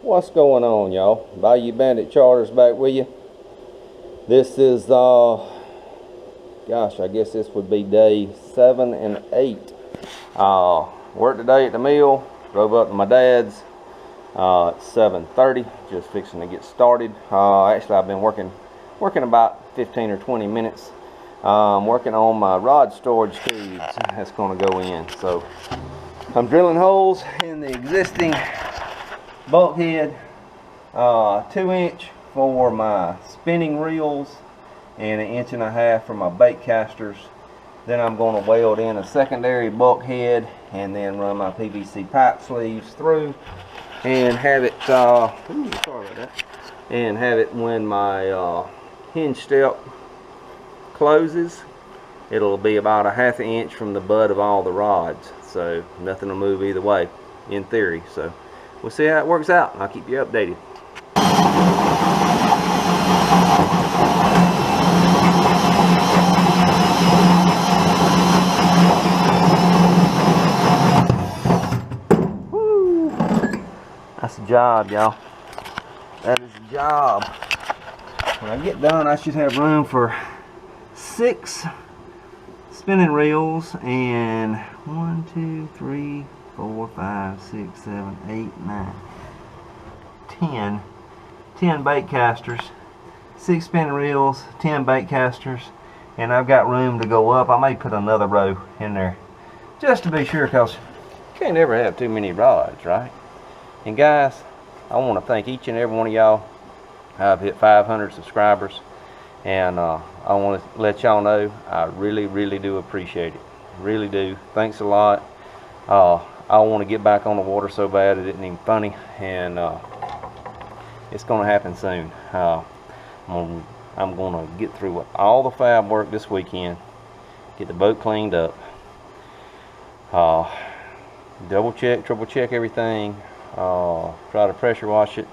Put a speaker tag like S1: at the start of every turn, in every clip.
S1: What's going on, y'all? Bayou Bandit Charters back with you. This is gosh, I guess this would be day 7 and 8. Worked today at the mill, drove up to my dad's. It's 7:30, just fixing to get started. Actually I've been working about 15 or 20 minutes. I'm working on my rod storage tubes that's going to go in. So I'm drilling holes in the existing bulkhead, 2-inch for my spinning reels and 1.5 inch for my bait casters. Then I'm going to weld in a secondary bulkhead and then run my PVC pipe sleeves through and have it when my hinge step closes. It'll be about 1/2 inch from the butt of all the rods, so nothing will move either way in theory. So we'll see how it works out, and I'll keep you updated. Woo! That's a job, y'all. That is a job. When I get done, I should have room for 6 spinning reels and 1, 2, 3, 4, 5, 6, 7, 8, 9, 10 bait casters, 6 spinning reels, 10 bait casters, and I've got room to go up. I may put another row in there just to be sure, because you can't ever have too many rods, right? And guys, I want to thank each and every one of y'all. I've hit 500 subscribers, and I want to let y'all know I really do appreciate it. Really do. Thanks a lot. I want to get back on the water so bad it isn't even funny, and it's going to happen soon. I'm going to get through all the fab work this weekend, get the boat cleaned up, double check, triple check everything, try to pressure wash it,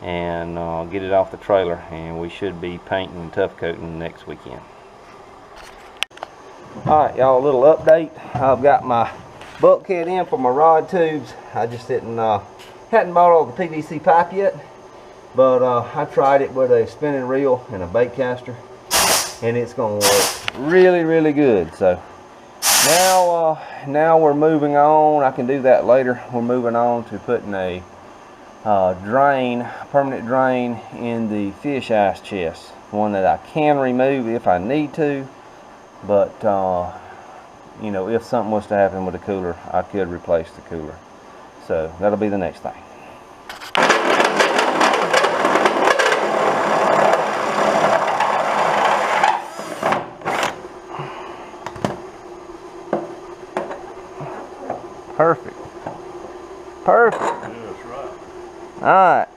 S1: and get it off the trailer, and we should be painting and tough coating next weekend. Alright, y'all, a little update. I've got my bulkhead in for my rod tubes. I just hadn't bought all the PVC pipe yet, but I tried it with a spinning reel and a bait caster, and it's going to work really good. So now we're moving on. I can do that later. We're moving on to putting a permanent drain in the fish ice chest, one that I can remove if I need to, but you know, if something was to happen with the cooler, I could replace the cooler. So that'll be the next thing. Perfect.
S2: Yeah, that's right.
S1: Alright.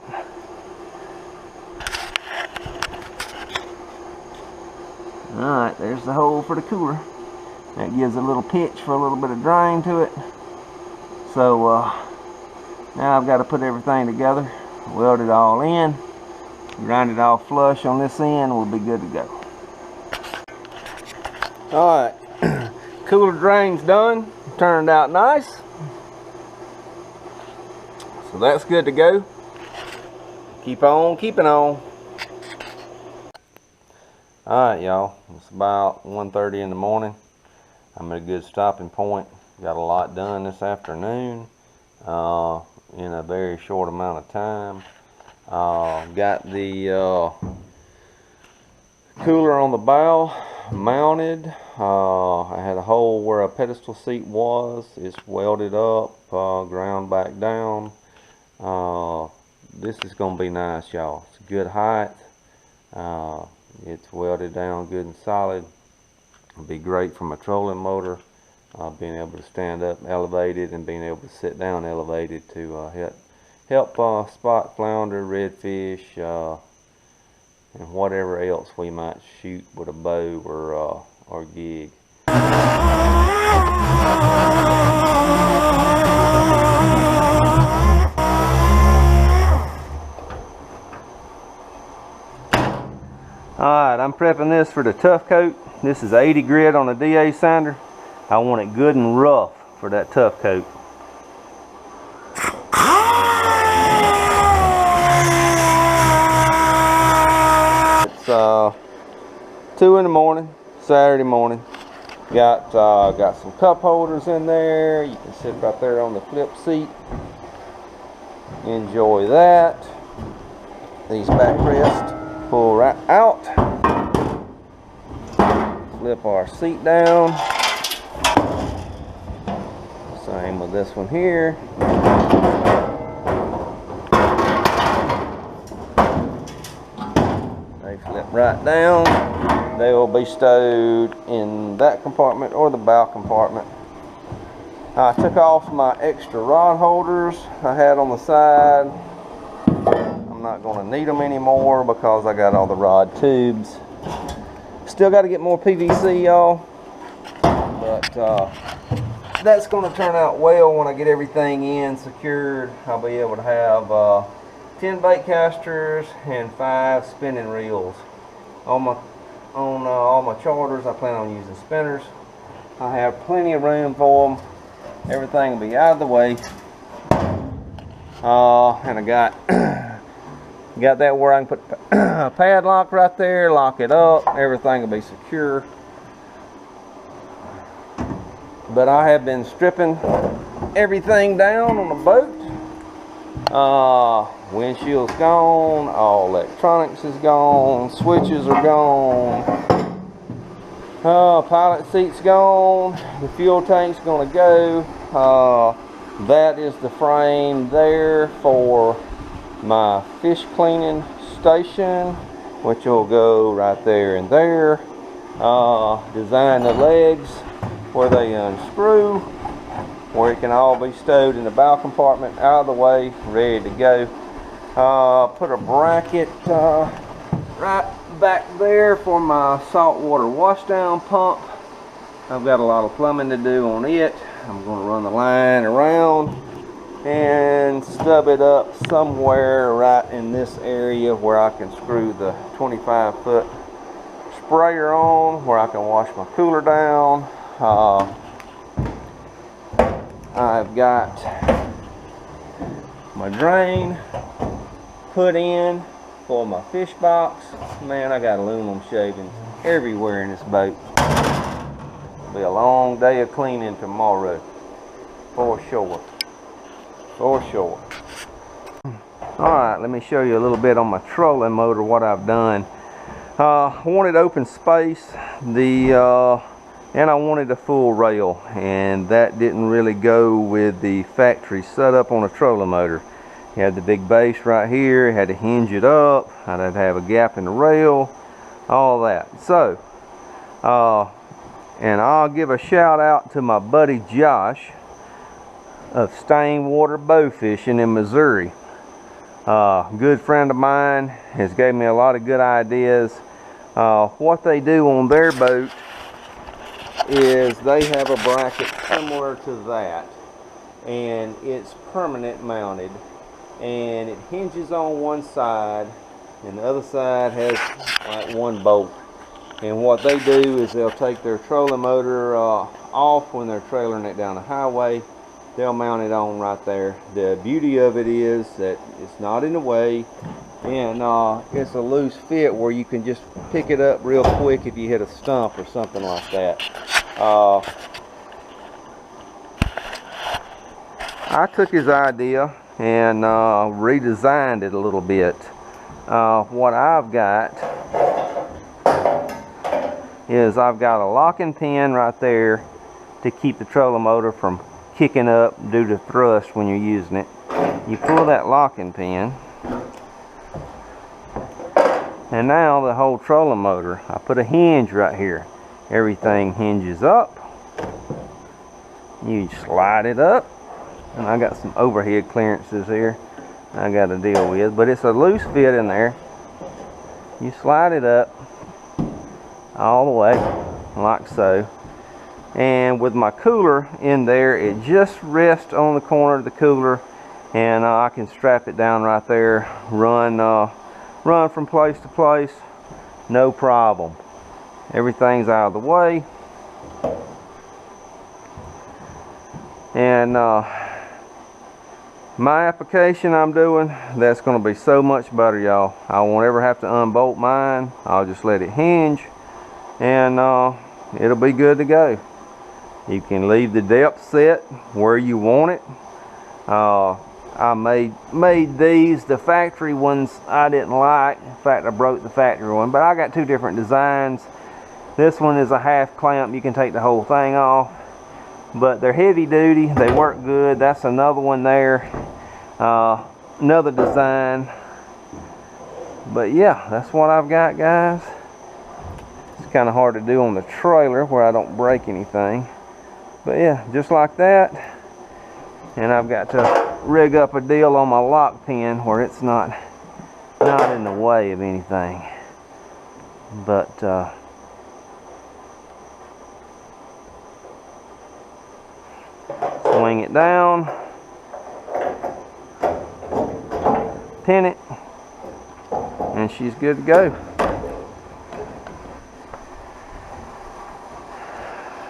S1: Alright, there's the hole for the cooler. That gives a little pitch for a little bit of drain to it. So now I've got to put everything together, weld it all in, grind it all flush on this end, we'll be good to go. Alright, cooler drain's done, turned out nice. So that's good to go. Keep on keeping on. Alright, y'all, it's about 1:30 in the morning. I'm at a good stopping point. Got a lot done this afternoon in a very short amount of time. Got the cooler on the bow mounted. I had a hole where a pedestal seat was. It's welded up, ground back down. This is going to be nice, y'all. It's good height. It's welded down good and solid. It'll be great for my trolling motor, being able to stand up elevated and being able to sit down elevated to help spot flounder, redfish, and whatever else we might shoot with a bow or gig. Alright, I'm prepping this for the Tuff coat. This is 80 grit on a DA sander. I want it good and rough for that Tuff coat. 2 in the morning, Saturday morning. Got some cup holders in there. You can sit right there on the flip seat. Enjoy that. These backrests pull right out. Flip our seat down. Same with this one here. They flip right down. They will be stowed in that compartment or the bow compartment. I took off my extra rod holders I had on the side. I'm not going to need them anymore because I got all the rod tubes. Still got to get more PVC, y'all, but that's going to turn out well when I get everything in secured. I'll be able to have 10 bait casters and 5 spinning reels. On all my charters, I plan on using spinners. I have plenty of room for them. Everything will be out of the way. And I got that where I can put a padlock right there, lock it up, everything will be secure. But I have been stripping everything down on the boat. Windshield's gone, all electronics is gone, switches are gone, pilot seat's gone, the fuel tank's gonna go. That is the frame there for my fish cleaning station, which will go right there and there. Design the legs where they unscrew, where it can all be stowed in the bow compartment, out of the way, ready to go. Put a bracket right back there for my saltwater washdown pump. I've got a lot of plumbing to do on it. I'm going to run the line around and stub it up somewhere right in this area where I can screw the 25-foot sprayer on, where I can wash my cooler down. I've got my drain put in for my fish box. Man, I got aluminum shavings everywhere in this boat. It'll be a long day of cleaning tomorrow, for sure. For sure. Alright, let me show you a little bit on my trolling motor what I've done. I wanted open space, and I wanted a full rail, and that didn't really go with the factory setup on a trolling motor. You had the big base right here, you had to hinge it up, I'd have to have a gap in the rail, all that. So, and I'll give a shout out to my buddy Josh of Stain Water Bow Fishing in Missouri. Good friend of mine, has gave me a lot of good ideas. What they do on their boat is they have a bracket similar to that, and it's permanent mounted, and it hinges on one side and the other side has like one bolt. And what they do is they'll take their trolling motor off when they're trailering it down the highway. They'll mount it on right there. The beauty of it is that it's not in the way, and it's a loose fit where you can just pick it up real quick if you hit a stump or something like that. I took his idea and redesigned it a little bit. What I've got is I've got a locking pin right there to keep the trolling motor from kicking up due to thrust when you're using it. You pull that locking pin, and now the whole trolling motor, I put a hinge right here. Everything hinges up. You slide it up, and I got some overhead clearances here I got to deal with, but it's a loose fit in there. You slide it up all the way like so, and with my cooler in there, it just rests on the corner of the cooler, and I can strap it down right there, run from place to place, no problem. Everything's out of the way, and My application I'm doing, that's going to be so much better, y'all. I won't ever have to unbolt mine. I'll just let it hinge, and it'll be good to go. You can leave the depth set where you want it. I made these, the factory ones I didn't like. In fact, I broke the factory one, but I got two different designs. This one is a half clamp. You can take the whole thing off, but they're heavy duty. They work good. That's another one there, another design. But yeah, that's what I've got, guys. It's kind of hard to do on the trailer where I don't break anything, but yeah, just like that. And I've got to rig up a deal on my lock pin where it's not in the way of anything. But swing it down, pin it, and she's good to go.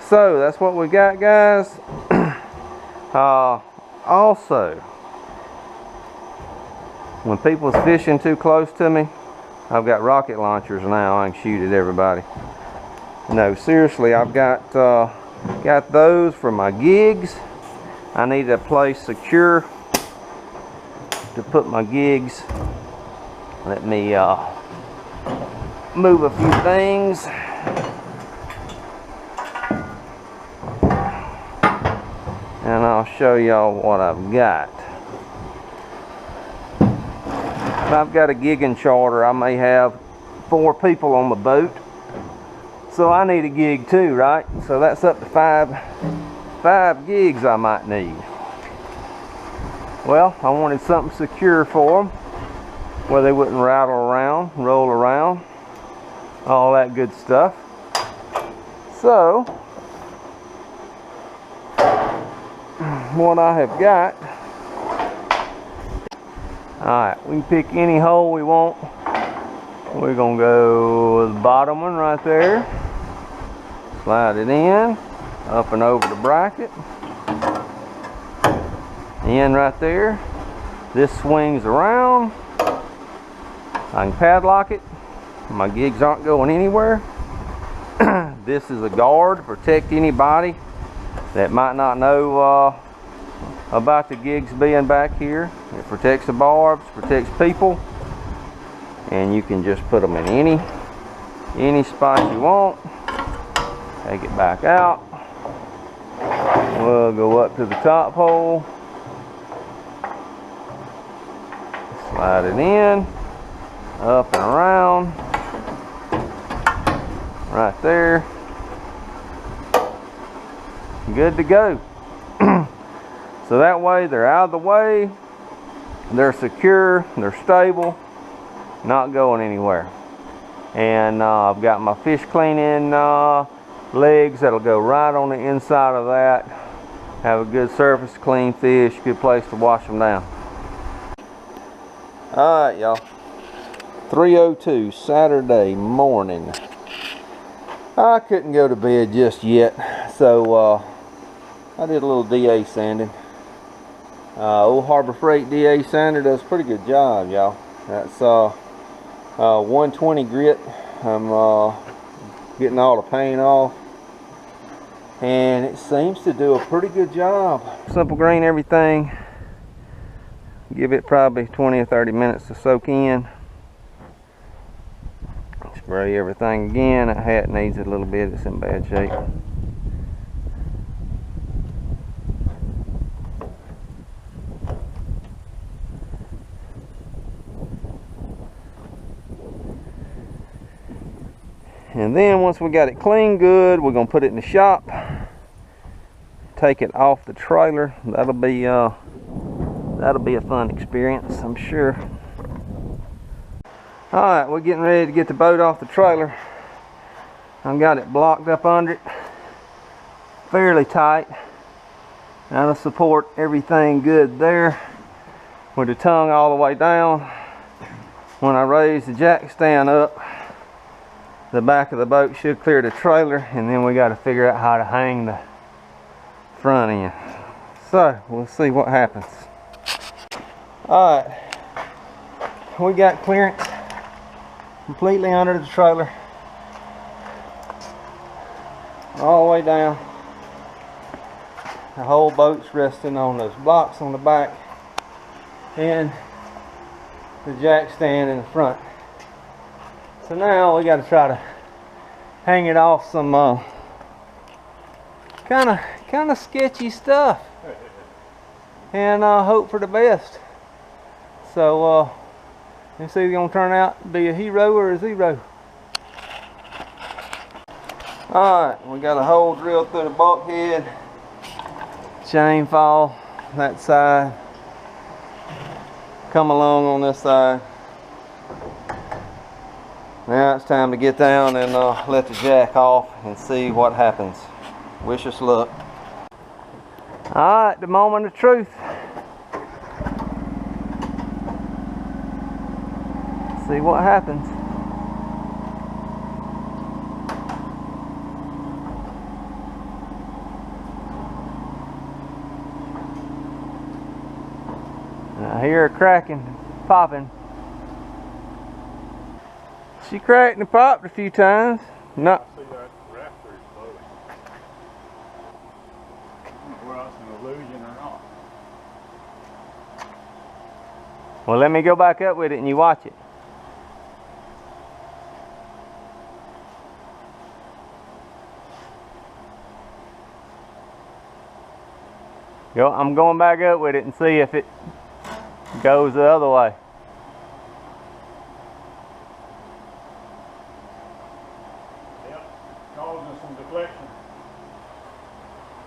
S1: So that's what we got, guys. Also, when people's fishing too close to me, I've got rocket launchers now. I can shoot at everybody. No, seriously, I've got those for my gigs. I need a place secure to put my gigs. Let me move a few things. And I'll show y'all what I've got. If I've got a gigging charter, I may have 4 people on the boat. So I need a gig too, right? So that's up to five gigs I might need. Well, I wanted something secure for them where they wouldn't rattle around, roll around, all that good stuff. So what I have got, alright, we can pick any hole we want. We're gonna go with the bottom one right there, slide it in, up and over the bracket, in right there. This swings around. I can padlock it. My gigs aren't going anywhere. This is a guard to protect anybody that might not know about the gigs being back here. It protects the barbs, protects people, and you can just put them in any spot you want. Take it back out. We'll go up to the top hole, slide it in, up and around, right there. Good to go. So that way they're out of the way, they're secure, they're stable, not going anywhere. And I've got my fish cleaning legs that'll go right on the inside of that. Have a good surface, clean fish, good place to wash them down. Alright, y'all, 3:02 Saturday morning. I couldn't go to bed just yet, so I did a little DA sanding. Old Harbor Freight DA sander does a pretty good job, y'all. That's 120 grit. I'm getting all the paint off, and it seems to do a pretty good job. Simple green everything. Give it probably 20 or 30 minutes to soak in. Spray everything again. That hat needs it a little bit, it's in bad shape. And then once we got it clean good, we're gonna put it in the shop, take it off the trailer. That'll be a fun experience, I'm sure. Alright, we're getting ready to get the boat off the trailer. I've got it blocked up under it fairly tight. That'll support everything good there with the tongue all the way down. When I raise the jack stand up, the back of the boat should clear the trailer, and then we got to figure out how to hang the front end. So we'll see what happens. Alright, we got clearance completely under the trailer, all the way down. The whole boat's resting on those blocks on the back and the jack stand in the front. So now we got to try to hang it off some kind of sketchy stuff and hope for the best. So let's see if it's gonna turn out to be a hero or a zero. Alright, we got a hole drilled through the bulkhead, chain fall that side, come along on this side. Now it's time to get down and let the jack off and see what happens. Wish us luck. Alright, the moment of truth. See what happens. I hear her cracking, popping. She cracked and popped a few times. No.
S2: See that rafter exploding. Whether it's an illusion or not.
S1: Well, let me go back up with it and you watch it. I'm going back up with it and see if it goes the other way.
S2: Yep, causing some deflection.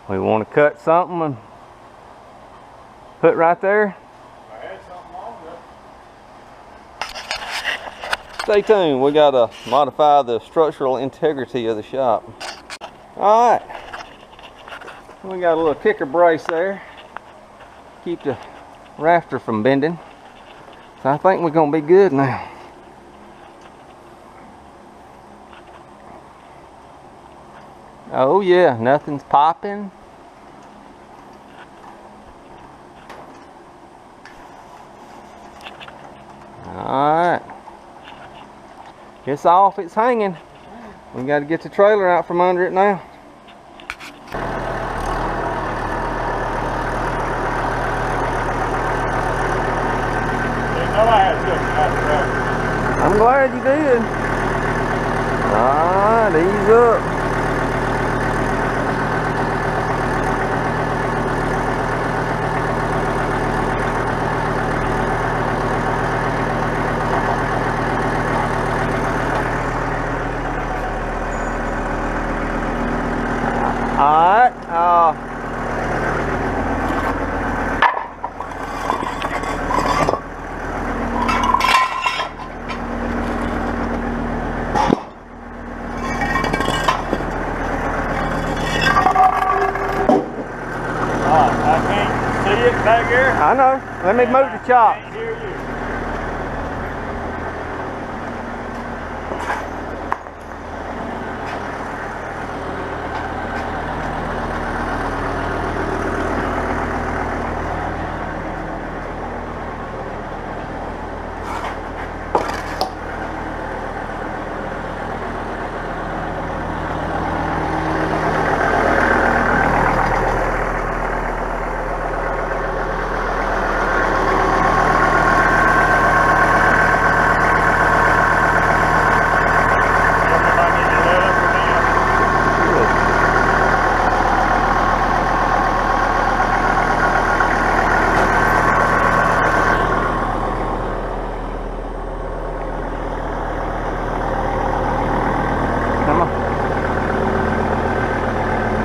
S1: We want to cut something and put right there.
S2: I had something on there.
S1: Stay tuned, we got to modify the structural integrity of the shop. Alright, we got a little kicker brace there, keep the rafter from bending. So I think we're going to be good now. Oh yeah, nothing's popping. Alright, it's off, it's hanging. We got to get the trailer out from under it now. I'm glad you did. Alright, ease up. Alright,
S2: I can't see it back here.
S1: I know. Let me move the chop.
S2: I can't hear you.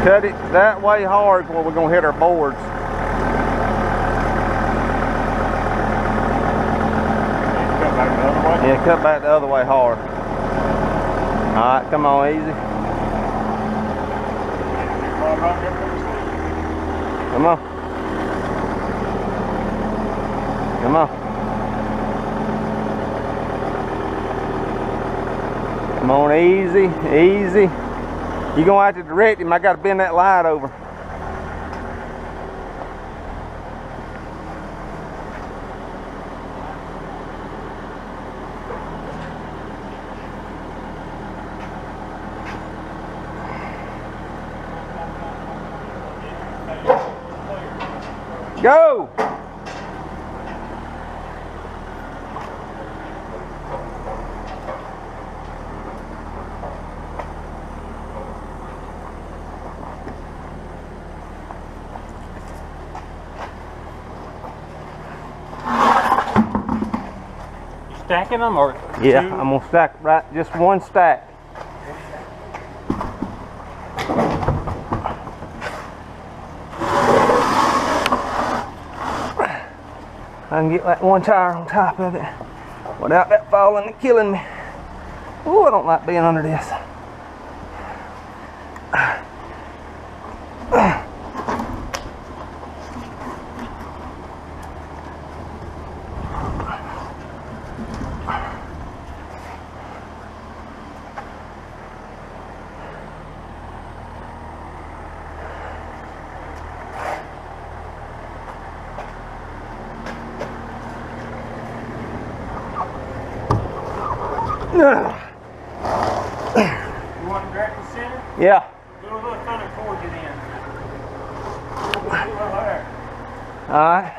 S1: Cut it that way hard where we're going to hit our boards.
S2: Cut back the other way?
S1: Yeah, cut back the other way hard. Alright, come on, easy. Come on. Come on. Come on, easy, easy. You're going to have to direct him. I got to bend that light over. Go!
S2: Stacking them or
S1: Yeah,
S2: two?
S1: I'm gonna stack right, just one stack. I can get that one tire on top of it without that falling and killing me. Ooh, I don't like being under this.
S2: You want to direct the center?
S1: Yeah.
S2: Do a little further towards you then. A little there.
S1: All right.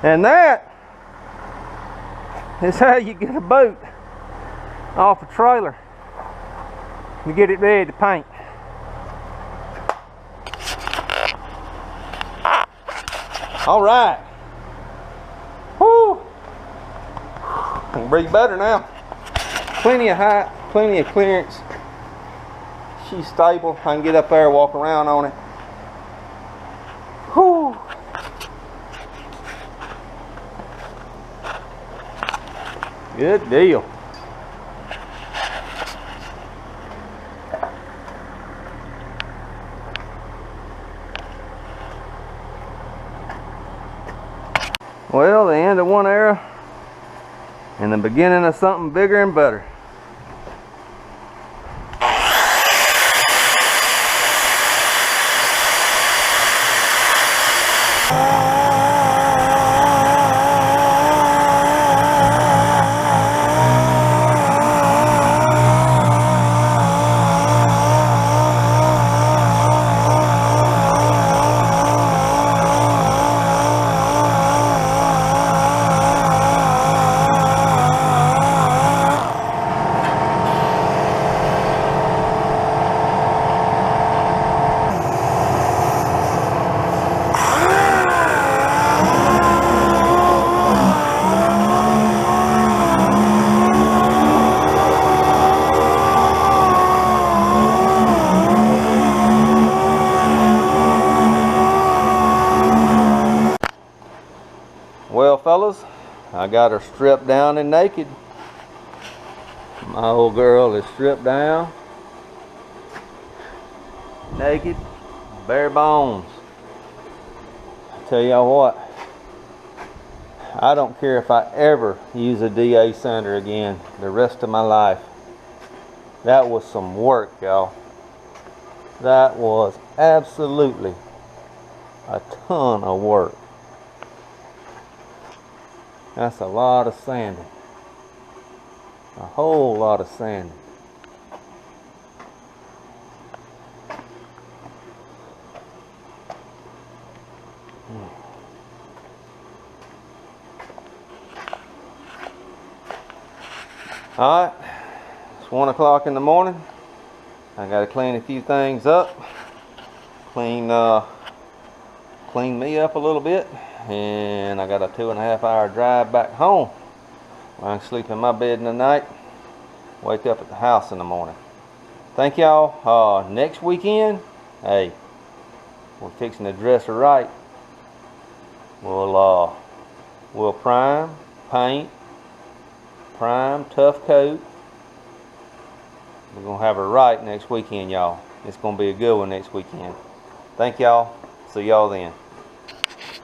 S1: And that is how you get a boat off a trailer. You get it ready to paint. All right. Woo! I can breathe better now. Plenty of height, plenty of clearance. She's stable. I can get up there and walk around on it. Whew. Good deal. Well, the end of one era and the beginning of something bigger and better. Well, fellas, I got her stripped down and naked. My old girl is stripped down, naked, bare bones. I tell y'all what, I don't care if I ever use a DA sander again the rest of my life. That was some work, y'all. That was absolutely a ton of work. That's a lot of sanding. A whole lot of sanding. Alright, it's 1 o'clock in the morning. I gotta clean a few things up. clean me up a little bit, and I got a 2.5 hour drive back home. I can sleep in my bed in the night, wake up at the house in the morning. Thank y'all. Next weekend, hey, we're fixing to dress her right. We'll prime, paint, tough coat. We're gonna have her right next weekend, y'all. It's gonna be a good one next weekend. Thank y'all. See y'all then.